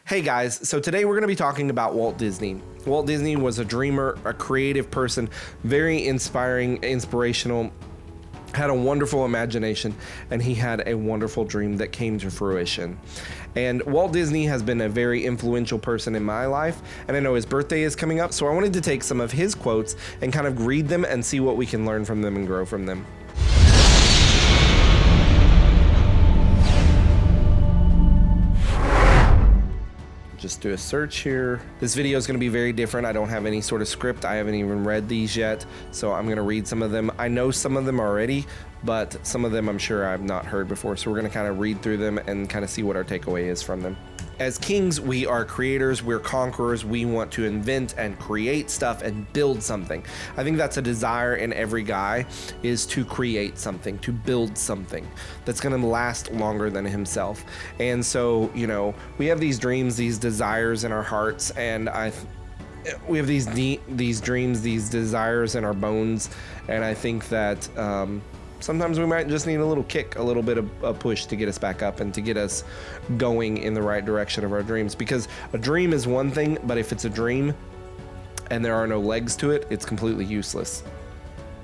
Hey guys, so today we're going to be talking about Walt Disney. Walt Disney was a dreamer, a creative person, very inspiring, inspirational, had a wonderful imagination, and he had a wonderful dream that came to fruition. And Walt Disney has been a very influential person in my life, and I know his birthday is coming up, so I wanted to take some of his quotes and kind of read them and see what we can learn from them and grow from them. Just do a search here. This video is going to be very different. I don't have any sort of script. I haven't even read these yet, so I'm going to read some of them. I know some of them already, but some of them I'm sure I've not heard before, so we're going to kind of read through them and kind of see what our takeaway is from them. As kings, we are creators, we're conquerors, we want to invent and create stuff and build something. I think that's a desire in every guy, is to create something, to build something that's going to last longer than himself. And so, you know, we have these dreams, these desires in our hearts, and we have these dreams, these desires in our bones, and I think that sometimes we might just need a little kick, a little bit of a push to get us back up and to get us going in the right direction of our dreams. Because a dream is one thing, but if it's a dream and there are no legs to it, it's completely useless.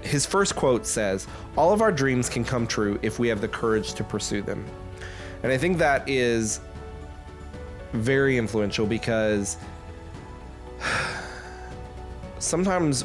His first quote says, "All of our dreams can come true if we have the courage to pursue them." And I think that is very influential because sometimes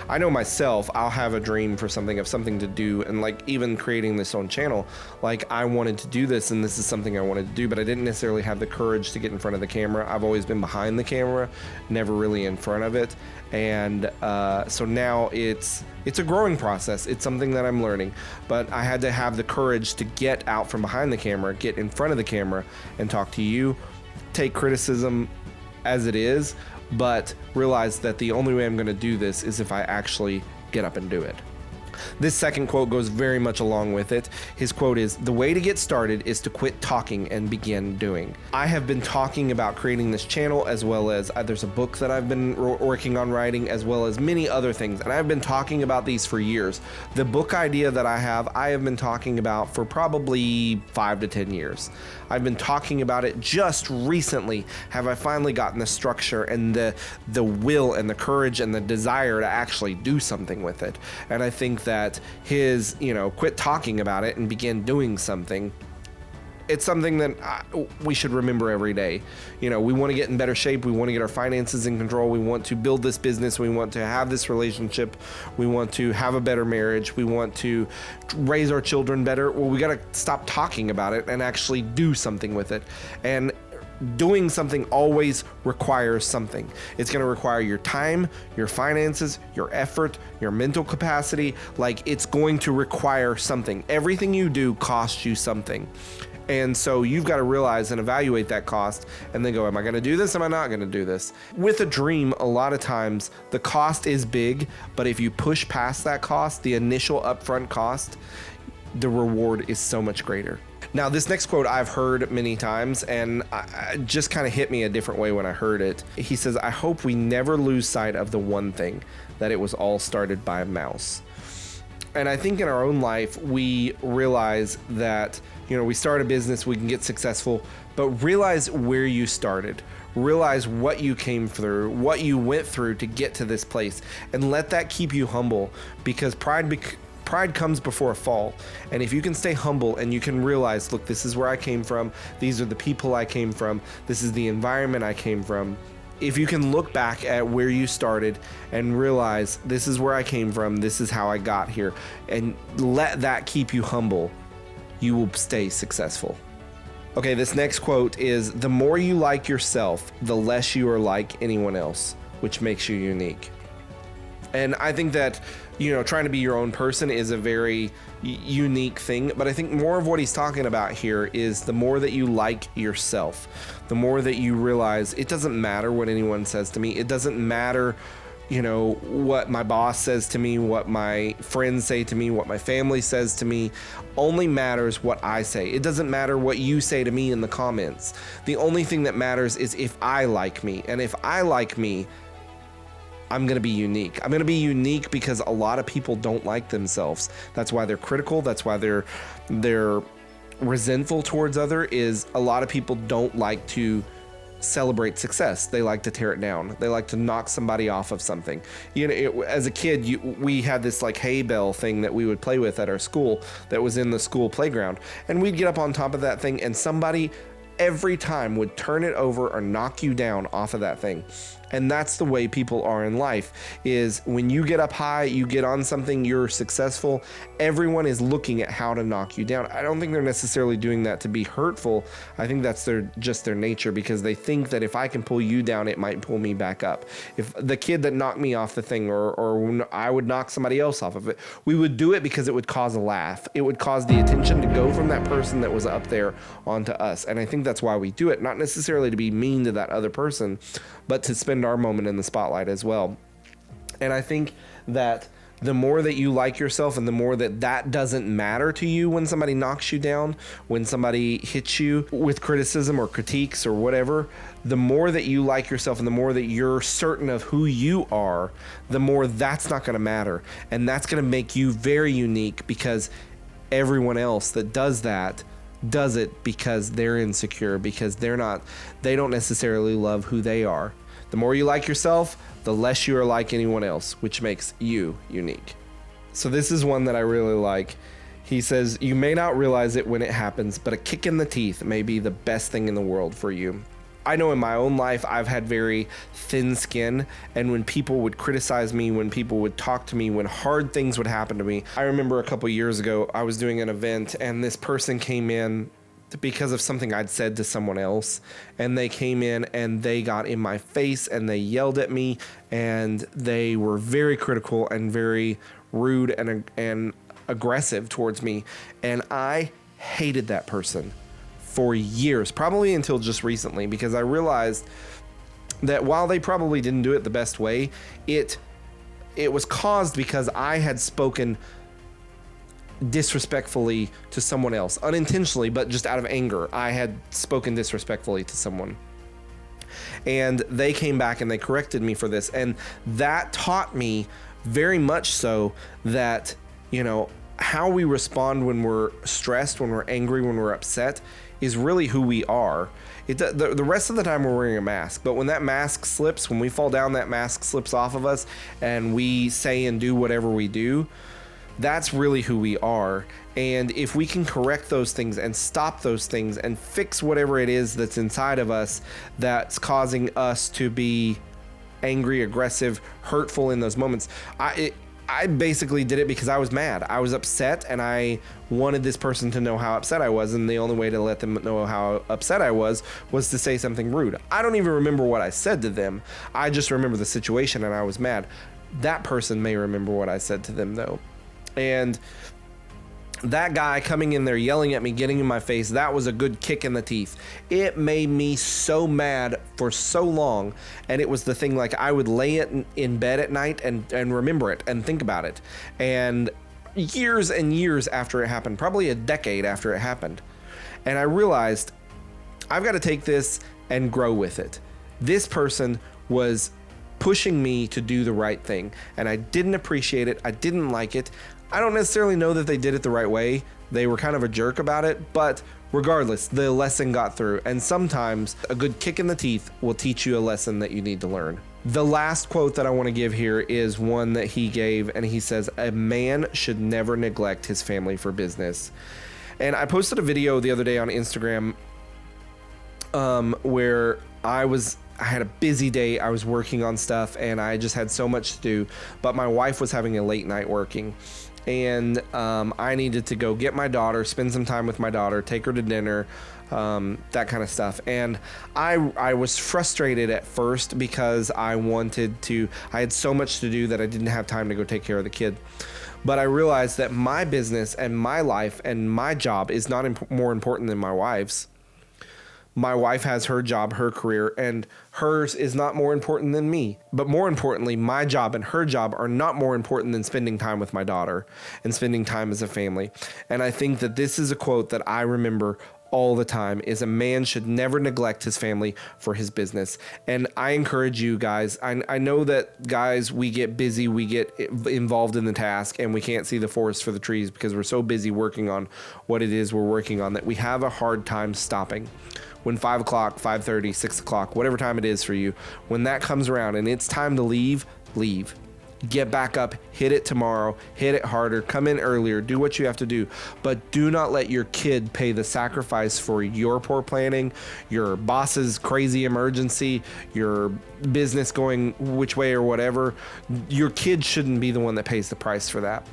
I know myself, I'll have a dream for something, of something to do, and like even creating this own channel, like I wanted to do this and this is something I wanted to do, but I didn't necessarily have the courage to get in front of the camera. I've always been behind the camera, never really in front of it, and so now it's a growing process. It's something that I'm learning, but I had to have the courage to get out from behind the camera, get in front of the camera and talk to you, take criticism as it is, but realize that the only way I'm going to do this is if I actually get up and do it. This second quote goes very much along with it. His quote is, "The way to get started is to quit talking and begin doing." I have been talking about creating this channel, as well as there's a book that I've been working on writing, as well as many other things, and I've been talking about these for years. The book idea that I have been talking about for probably 5 to 10 years. I've been talking about it. Just recently have I finally gotten the structure and the will and the courage and the desire to actually do something with it. And I think that his, quit talking about it and begin doing something, it's something that we should remember every day. We want to get in better shape. We want to get our finances in control. We want to build this business. We want to have this relationship. We want to have a better marriage. We want to raise our children better. Well, we got to stop talking about it and actually do something with it. And doing something always requires something. It's going to require your time, your finances, your effort, your mental capacity. Like, it's going to require something. Everything you do costs you something. And so you've got to realize and evaluate that cost and then go, am I going to do this? Am I not going to do this? With a dream, a lot of times the cost is big, but if you push past that cost, the initial upfront cost, the reward is so much greater. Now, this next quote I've heard many times, and it just kind of hit me a different way when I heard it. He says, "I hope we never lose sight of the one thing, that it was all started by a mouse." And I think in our own life, we realize that, we start a business, we can get successful, but realize where you started. Realize what you came through, what you went through to get to this place, and let that keep you humble, because pride comes before a fall. And if you can stay humble and you can realize, look, this is where I came from, these are the people I came from, this is the environment I came from. If you can look back at where you started and realize, this is where I came from, this is how I got here, and let that keep you humble, you will stay successful. Okay, this next quote is, "The more you like yourself, the less you are like anyone else, which makes you unique." And I think that, trying to be your own person is a very unique thing, but I think more of what he's talking about here is the more that you like yourself, the more that you realize it doesn't matter what anyone says to me. It doesn't matter, what my boss says to me, what my friends say to me, what my family says to me. Only matters what I say. It doesn't matter what you say to me in the comments. The only thing that matters is if I like me, and if I like me, I'm going to be unique. I'm going to be unique because a lot of people don't like themselves. That's why they're critical. That's why they're resentful towards other. Is a lot of people don't like to celebrate success. They like to tear it down. They like to knock somebody off of something. As a kid, we had this like hay bale thing that we would play with at our school that was in the school playground. And we'd get up on top of that thing and somebody every time would turn it over or knock you down off of that thing. And that's the way people are in life, is when you get up high, you get on something, you're successful, everyone is looking at how to knock you down. I don't think they're necessarily doing that to be hurtful. I think that's just their nature, because they think that if I can pull you down, it might pull me back up. If the kid that knocked me off the thing, or I would knock somebody else off of it, we would do it because it would cause a laugh. It would cause the attention to go from that person that was up there onto us. And I think that's why we do it, not necessarily to be mean to that other person, but to spend our moment in the spotlight as well. And I think that the more that you like yourself and the more that doesn't matter to you when somebody knocks you down, when somebody hits you with criticism or critiques or whatever, the more that you like yourself and the more that you're certain of who you are, the more that's not going to matter. And that's going to make you very unique, because everyone else that does that does it because they're insecure, because they don't necessarily love who they are. The more you like yourself, the less you are like anyone else, which makes you unique. So this is one that I really like. He says, you may not realize it when it happens, but a kick in the teeth may be the best thing in the world for you. I know in my own life, I've had very thin skin, and when people would criticize me, when people would talk to me, when hard things would happen to me. I remember a couple years ago, I was doing an event and this person came in because of something I'd said to someone else, and they came in and they got in my face and they yelled at me, and they were very critical and very rude and aggressive towards me. And I hated that person for years, probably until just recently, because I realized that while they probably didn't do it the best way, it was caused because I had spoken disrespectfully to someone else, unintentionally, but just out of anger. I had spoken disrespectfully to someone, and they came back and they corrected me for this. And that taught me very much so that, how we respond when we're stressed, when we're angry, when we're upset is really who we are. The rest of the time we're wearing a mask, but when that mask slips, when we fall down, that mask slips off of us and we say and do whatever we do, that's really who we are. And if we can correct those things and stop those things and fix whatever it is that's inside of us that's causing us to be angry, aggressive, hurtful in those moments. I basically did it because I was mad. I was upset and I wanted this person to know how upset I was, and the only way to let them know how upset I was to say something rude. I don't even remember what I said to them. I just remember the situation and I was mad. That person may remember what I said to them though. And that guy coming in there yelling at me, getting in my face, that was a good kick in the teeth. It made me so mad for so long. And it was the thing, like, I would lay it in bed at night and remember it and think about it. And years and years after it happened, probably a decade after it happened, and I realized I've got to take this and grow with it. This person was pushing me to do the right thing, and I didn't appreciate it. I didn't like it. I don't necessarily know that they did it the right way. They were kind of a jerk about it, but regardless, the lesson got through. And sometimes a good kick in the teeth will teach you a lesson that you need to learn. The last quote that I want to give here is one that he gave, and he says, "A man should never neglect his family for business." And I posted a video the other day on Instagram where I had a busy day. I was working on stuff and I just had so much to do, but my wife was having a late night working. And I needed to go get my daughter, spend some time with my daughter, take her to dinner, that kind of stuff. And I was frustrated at first because I had so much to do that I didn't have time to go take care of the kid. But I realized that my business and my life and my job is not more important than my wife's. My wife has her job, her career, and hers is not more important than me. But more importantly, my job and her job are not more important than spending time with my daughter and spending time as a family. And I think that this is a quote that I remember all the time is a man should never neglect his family for his business. And I encourage you guys, I know that guys, we get busy, we get involved in the task, and we can't see the forest for the trees because we're so busy working on what it is we're working on that we have a hard time stopping. When 5 o'clock, 5:30, 6 o'clock, whatever time it is for you, when that comes around and it's time to leave, leave. Get back up, hit it tomorrow, hit it harder, come in earlier, do what you have to do. But do not let your kid pay the sacrifice for your poor planning, your boss's crazy emergency, your business going which way or whatever. Your kid shouldn't be the one that pays the price for that.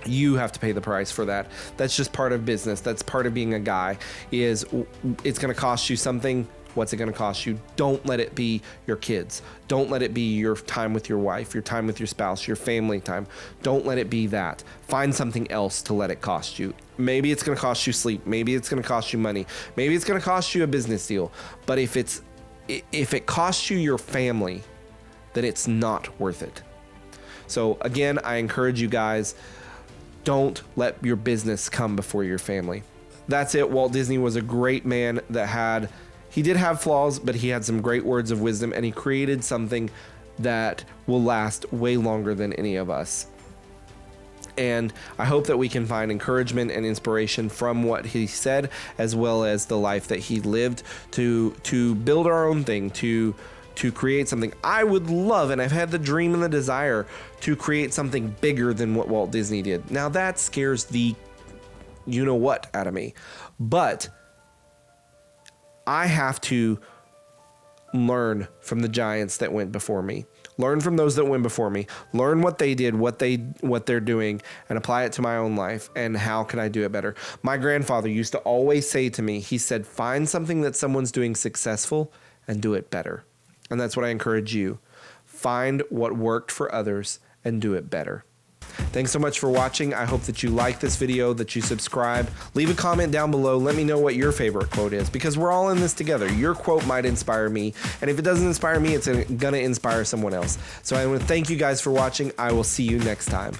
You have to pay the price for that. That's just part of business. That's part of being a guy. It's going to cost you something. What's it going to cost you? Don't let it be your kids. Don't let it be your time with your wife, your time with your spouse, your family time. Don't let it be that. Find something else to let it cost you. Maybe it's going to cost you sleep. Maybe it's going to cost you money. Maybe it's going to cost you a business deal. But if it costs you your family, then it's not worth it. So again, I encourage you guys, don't let your business come before your family. That's it. Walt Disney was a great man he did have flaws, but he had some great words of wisdom, and he created something that will last way longer than any of us. And I hope that we can find encouragement and inspiration from what he said, as well as the life that he lived, to build our own thing, to create something. I would love, and I've had the dream and the desire to create something bigger than what Walt Disney did. Now that scares the you-know-what out of me. But I have to learn from the giants that went before me. Learn from those that went before me. Learn what they did, what they're doing, and apply it to my own life. And how can I do it better? My grandfather used to always say to me, he said, find something that someone's doing successful and do it better. And that's what I encourage you. Find what worked for others and do it better. Thanks so much for watching. I hope that you like this video, that you subscribe. Leave a comment down below. Let me know what your favorite quote is, because we're all in this together. Your quote might inspire me, and if it doesn't inspire me, it's gonna inspire someone else. So I want to thank you guys for watching. I will see you next time.